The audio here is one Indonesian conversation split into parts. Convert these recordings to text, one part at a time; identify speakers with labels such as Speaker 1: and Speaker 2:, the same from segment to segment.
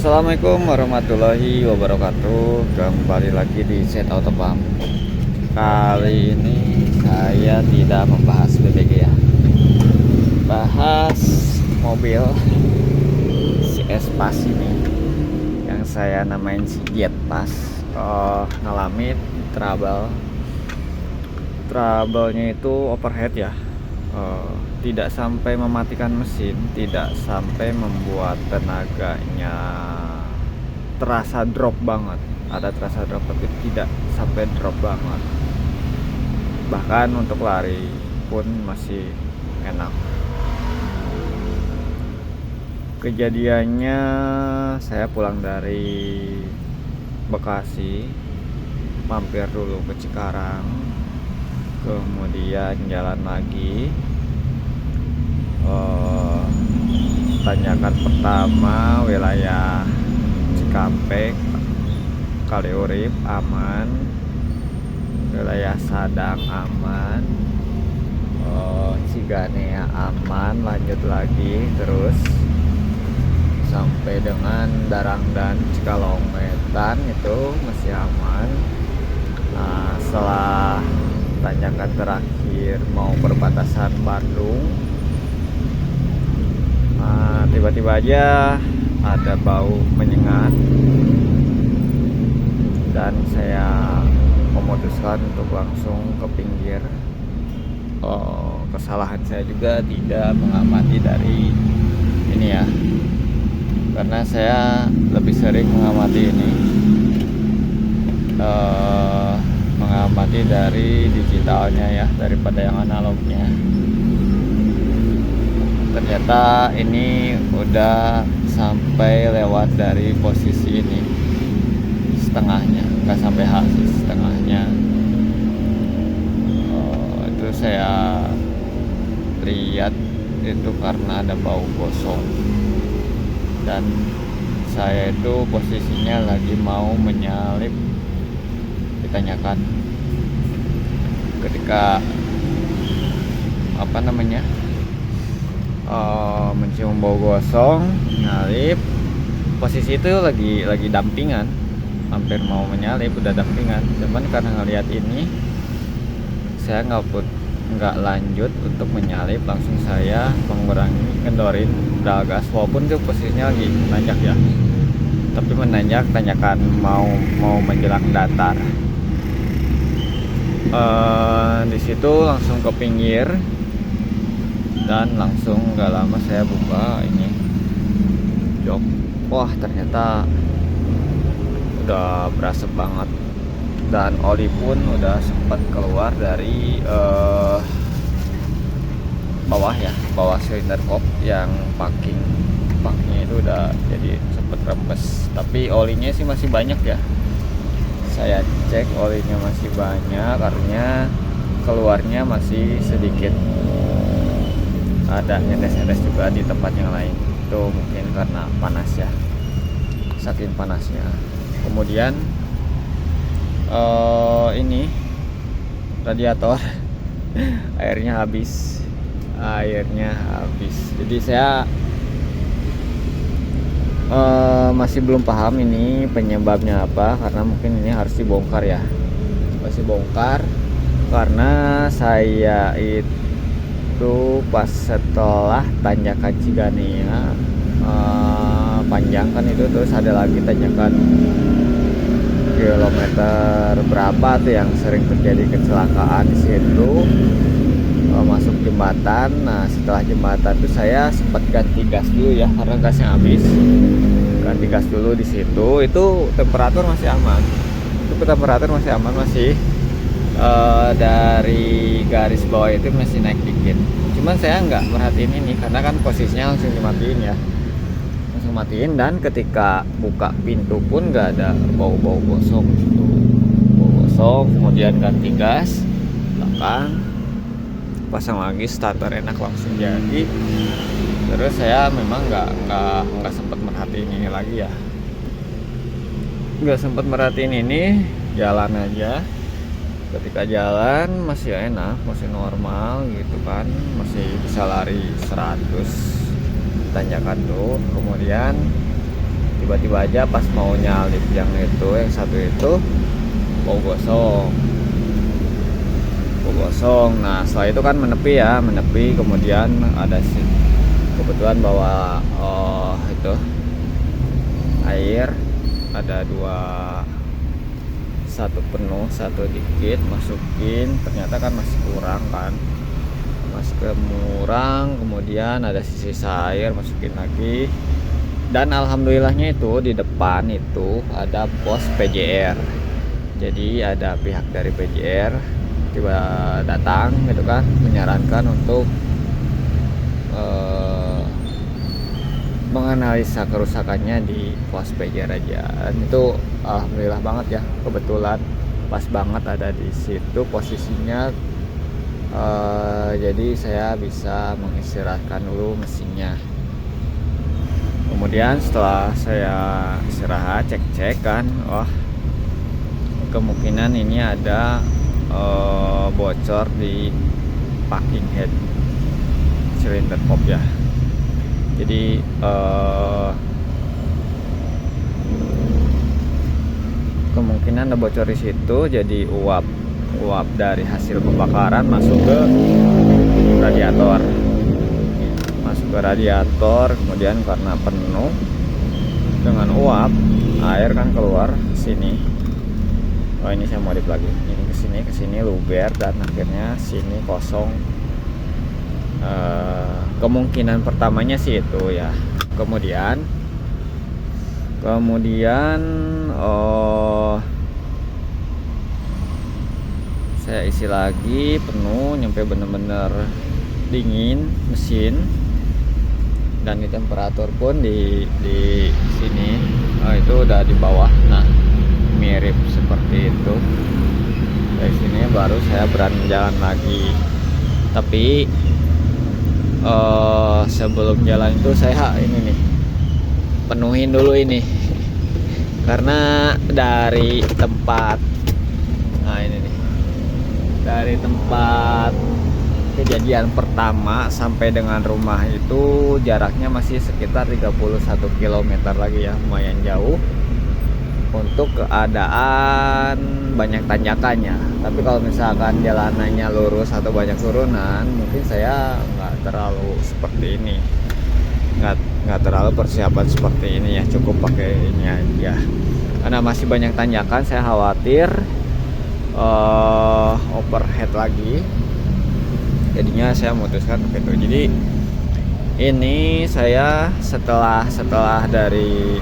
Speaker 1: Assalamualaikum warahmatullahi wabarakatuh. Kembali lagi di Set Auto Pump. Kali ini saya tidak membahas BBG ya, bahas mobil si Espas ini yang saya namain si Jet Pas. Ngalamin trouble-nya itu overhead ya. Tidak sampai mematikan mesin, tidak sampai membuat tenaganya terasa drop banget. Ada terasa drop tapi tidak sampai drop banget. Bahkan untuk lari pun masih enak. Kejadiannya saya pulang dari Bekasi, mampir dulu ke Cikarang, kemudian jalan lagi. Tanjakan pertama wilayah Cikampek, Kaliurip aman, wilayah Sadang aman, Ciganea aman, lanjut lagi terus sampai dengan Darangdan, Cikalongwetan itu masih aman. Setelah tanjakan terakhir mau perbatasan Bandung, tiba-tiba aja ada bau menyengat dan saya memutuskan untuk langsung ke pinggir. Kesalahan saya juga tidak mengamati dari ini ya, karena saya lebih sering mengamati ini, mengamati dari digitalnya ya daripada yang analognya. Ternyata ini udah sampai lewat dari posisi ini setengahnya, nggak sampai habis setengahnya. Itu saya lihat itu karena ada bau gosong dan saya itu posisinya lagi mau menyalip ditanyakan ketika mencium bau gosong, nyalip. Posisi itu lagi dampingan, hampir mau menyalip, udah dampingan. Cuman karena ngelihat ini, saya nggak lanjut untuk menyalip, langsung saya ngendorin pedal gas, walaupun itu posisinya lagi menanjak ya, tapi menanjak tanjakan mau menjelang datar. Di situ langsung ke pinggir dan langsung nggak lama saya buka ini jok. Wah, ternyata udah berasa banget dan oli pun udah sempat keluar dari bawah silinder kop yang paknya itu udah jadi sempet rempes, tapi olinya sih masih banyak ya. Saya cek olinya masih banyak, artinya keluarnya masih sedikit. Ada netes-netes juga di tempat yang lain, itu mungkin karena panas ya, saking panasnya. Kemudian ini radiator airnya habis, jadi saya masih belum paham ini penyebabnya apa, karena mungkin ini harus dibongkar ya, karena saya itu pas setelah tanjakan Ciganea panjang kan itu, terus ada lagi tanjakan kilometer berapa tuh yang sering terjadi kecelakaan di situ, masuk jembatan. Nah, setelah jembatan tuh saya sempat ganti gas dulu ya, karena gasnya habis. Ganti gas dulu di situ, itu temperatur masih aman, masih dari garis bawah itu masih naik dikit. Cuman saya nggak merhatiin ini karena kan posisinya langsung matiin, dan ketika buka pintu pun nggak ada bau gosong gitu. Kemudian ganti gas belakang, pasang lagi starter enak langsung jadi. Terus saya memang nggak sempat merhatiin ini lagi ya, jalan aja. Ketika jalan masih enak, masih normal gitu kan, masih bisa lari 100 tanjakan tuh. Kemudian tiba-tiba aja pas mau nyalip yang satu itu bau gosong. Nah setelah itu kan menepi, kemudian ada kebetulan bawa itu air, ada dua, satu penuh satu dikit, masukin, ternyata kan masih kurang, kemudian ada sisa air, masukin lagi. Dan alhamdulillahnya itu di depan itu ada pos PJR, jadi ada pihak dari PJR tiba datang gitu kan, menyarankan untuk menganalisa kerusakannya di pos PJR aja. Dan itu alhamdulillah banget ya, kebetulan pas banget ada di situ posisinya. Jadi saya bisa mengistirahatkan dulu mesinnya. Kemudian setelah saya istirahat, cek kan, kemungkinan ini ada bocor di packing head cylinder pop ya. Jadi kemungkinan ada bocor di situ, jadi uap dari hasil pembakaran masuk ke radiator, kemudian karena penuh dengan uap, air kan keluar sini. Ini saya modif lagi, ini ke sini luber, dan akhirnya sini kosong. Kemungkinan pertamanya sih itu ya. Kemudian saya isi lagi penuh nyampe bener-bener dingin mesin, dan di temperatur pun di sini itu udah di bawah. Nah mirip seperti itu. Dari sini baru saya berani jalan lagi. Tapi sebelum jalan itu saya ini nih penuhin dulu ini, karena dari tempat dari tempat kejadian pertama sampai dengan rumah itu jaraknya masih sekitar 31 km lagi ya, lumayan jauh untuk keadaan banyak tanjakannya. Tapi kalau misalkan jalanannya lurus atau banyak turunan, mungkin saya nggak terlalu seperti ini, nggak terlalu persiapan seperti ini ya, cukup pakai ini aja. Karena masih banyak tanjakan, saya khawatir overhead lagi, jadinya saya memutuskan begitu. Jadi ini saya setelah dari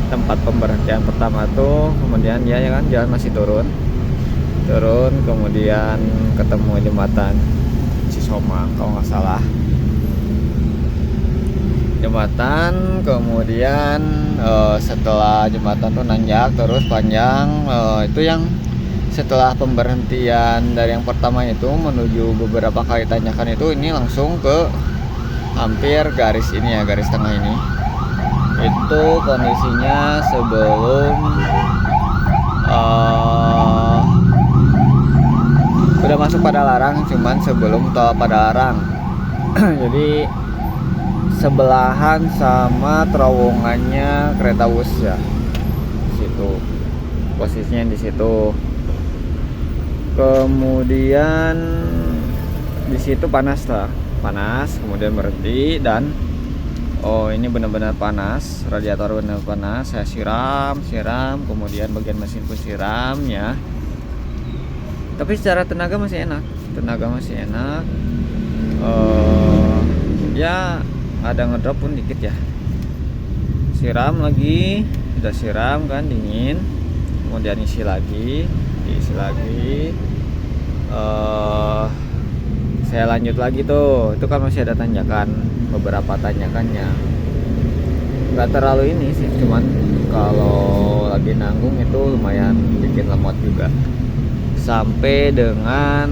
Speaker 1: tempat pemberhentian pertama tuh, kemudian ya kan jalan masih turun, kemudian ketemu jembatan Cisomang kalau nggak salah, kemudian setelah jembatan tuh nanjak terus panjang, itu yang setelah pemberhentian dari yang pertama itu menuju beberapa kali tanjakan itu, ini langsung ke hampir garis ini ya, garis tengah ini. Itu kondisinya sebelum udah masuk Padalarang, cuman sebelum tol Padalarang. Jadi sebelahan sama terowongannya kereta Wus ya, situ posisinya di situ. Kemudian di situ panas, kemudian berhenti, dan ini benar-benar panas, radiator benar panas. Saya siram, kemudian bagian mesin pun siram ya. Tapi secara tenaga masih enak, ya ada ngedrop pun dikit ya. Siram lagi, udah siram kan dingin, kemudian isi lagi. Saya lanjut lagi tuh, itu kan masih ada tanjakan, beberapa tanjakannya nggak terlalu ini sih, cuman kalau lagi nanggung itu lumayan bikin lemot juga. Sampai dengan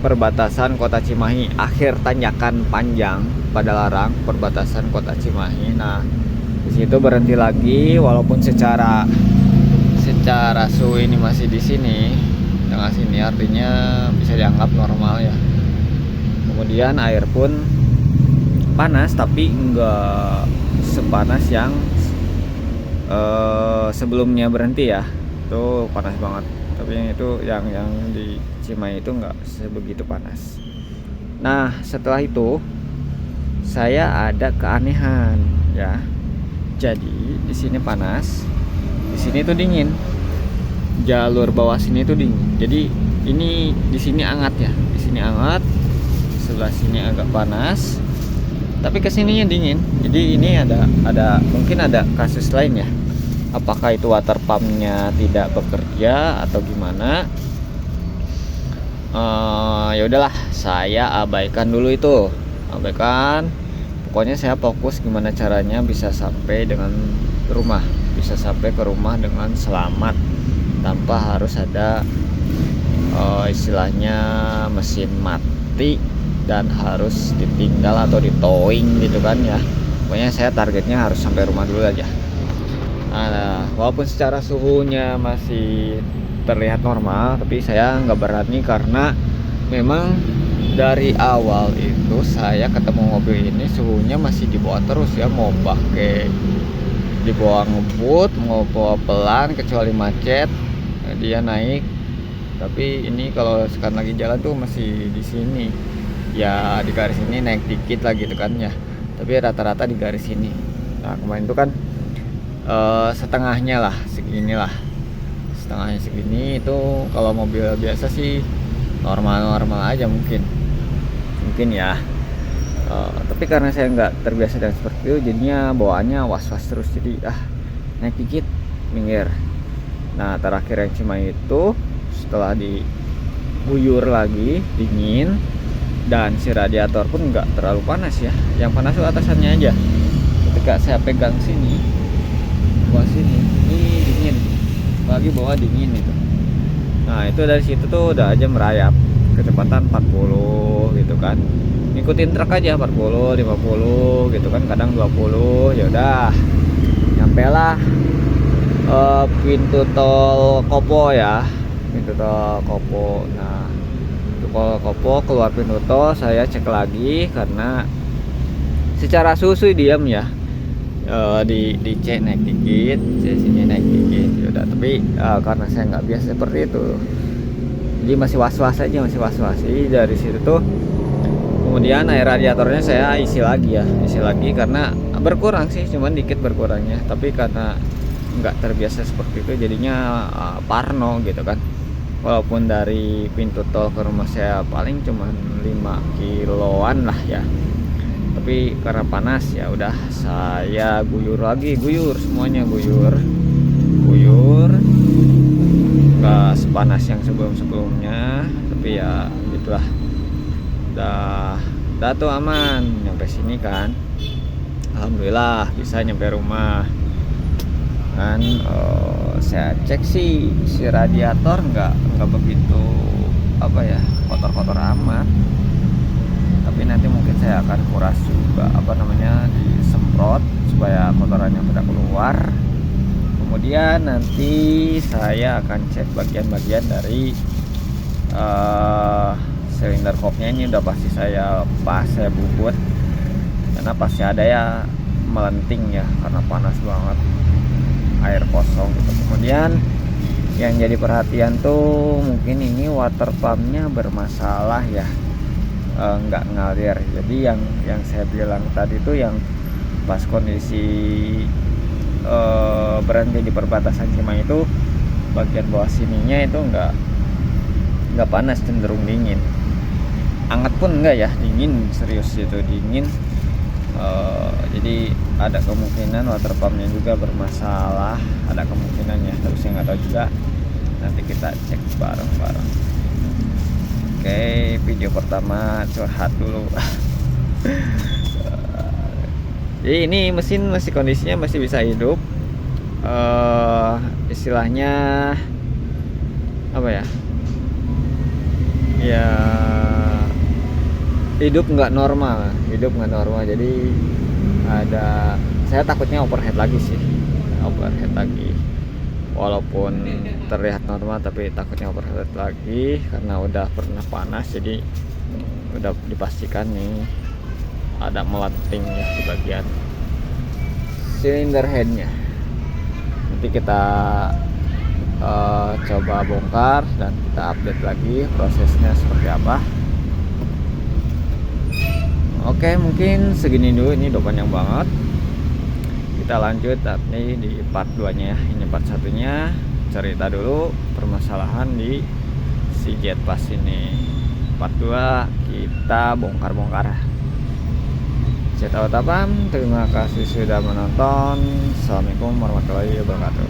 Speaker 1: perbatasan Kota Cimahi, akhir tanjakan panjang Padalarang, perbatasan Kota Cimahi. Nah di situ berhenti lagi, walaupun secara suhu ini masih di sini, dengan sini artinya bisa dianggap normal ya. Kemudian air pun panas, tapi enggak panas yang sebelumnya berhenti ya, itu panas banget. Tapi yang itu yang di Cimahi itu nggak sebegitu panas. Nah setelah itu saya ada keanehan ya. Jadi di sini panas, di sini tuh dingin. Jalur bawah sini tuh dingin. Jadi ini di sini hangat ya, di sini hangat, sebelah sini agak panas. Tapi kesininya dingin. Jadi ini ada mungkin ada kasus lain ya. Apakah itu water pumpnya tidak bekerja atau gimana? Ya udahlah, saya abaikan dulu itu, abaikan. Pokoknya saya fokus gimana caranya bisa sampai dengan rumah, bisa sampai ke rumah dengan selamat tanpa harus ada istilahnya mesin mati dan harus ditinggal atau di towing gitu kan ya. Pokoknya saya targetnya harus sampai rumah dulu aja. Nah, walaupun secara suhunya masih terlihat normal, tapi saya nggak berani karena memang dari awal itu saya ketemu mobil ini suhunya masih di bawah terus ya. Mau pakai di bawah ngebut, mau bawa pelan kecuali macet, dia naik. Tapi ini kalau sekarang lagi jalan tuh masih di sini. Ya di garis ini naik dikit lah gitu kan ya. Tapi rata-rata di garis ini. Nah kemarin itu kan setengahnya lah, segini lah. Setengahnya segini itu kalau mobil biasa sih normal-normal aja mungkin ya. Tapi karena saya nggak terbiasa dengan seperti itu, jadinya bawaannya was-was terus. Jadi naik dikit minggir. Nah terakhir yang Cimahi itu setelah diguyur lagi dingin dan si radiator pun nggak terlalu panas ya. Yang panas itu atasannya aja. Ketika saya pegang sini, bawah sini, ini dingin. Apalagi bawah dingin itu. Nah itu dari situ tuh udah aja merayap kecepatan 40 gitu kan. Ngikutin truk aja 40, 50 gitu kan, kadang 20. Ya udah. Nyampe lah pintu tol Kopo ya. Pintu tol Kopo. Nah, pintu tol Kopo keluar pintu tol, saya cek lagi karena secara susu diam ya. Dicek naik dikit, sini naik dikit. Ya udah, tapi karena saya nggak biasa seperti itu. Jadi masih was-was aja, masih was-was. Jadi dari situ tuh kemudian air radiatornya saya isi lagi karena berkurang sih, cuman dikit berkurangnya. Tapi karena nggak terbiasa seperti itu jadinya parno gitu kan. Walaupun dari pintu tol ke rumah saya paling cuman 5 kiloan lah ya, tapi karena panas ya udah saya guyur semuanya, guyur nggak sepanas yang sebelumnya, tapi ya gitulah. Udah tuh aman nyampe sini kan, alhamdulillah bisa nyampe rumah kan. Saya cek sih si radiator nggak begitu kotor-kotor amat, tapi nanti mungkin saya akan kuras juga disemprot supaya kotorannya tidak keluar. Kemudian nanti saya akan cek bagian-bagian dari silinder kopnya. Ini udah pasti saya bubut karena pasti ada ya melenting ya karena panas banget, air kosong gitu. Kemudian yang jadi perhatian tuh mungkin ini water pumpnya bermasalah ya, nggak ngalir. Jadi yang saya bilang tadi tuh yang pas kondisi berhenti di perbatasan Cimahi itu bagian bawah sininya itu nggak panas, cenderung dingin. Anget pun enggak ya, dingin, serius itu dingin. Jadi ada kemungkinan water pumpnya juga bermasalah, ada kemungkinannya, tapi saya nggak tahu juga. Nanti kita cek bareng-bareng. Oke, video pertama curhat dulu. Jadi ini mesin masih kondisinya masih bisa hidup. Istilahnya apa ya? Ya hidup nggak normal. Jadi saya takutnya overhead lagi sih, walaupun terlihat normal tapi takutnya overhead lagi karena udah pernah panas. Jadi udah dipastikan nih ada melenting ya di bagian silinder headnya. Nanti kita coba bongkar dan kita update lagi prosesnya seperti apa. Oke, mungkin segini dulu, ini udah panjang banget. Kita lanjut tapi di part 2 nya ya. Ini part 1 nya cerita dulu permasalahan di si Jetpass ini. Part 2 kita bongkar-bongkar. Saya tahu tapam, terima kasih sudah menonton. Assalamualaikum warahmatullahi wabarakatuh.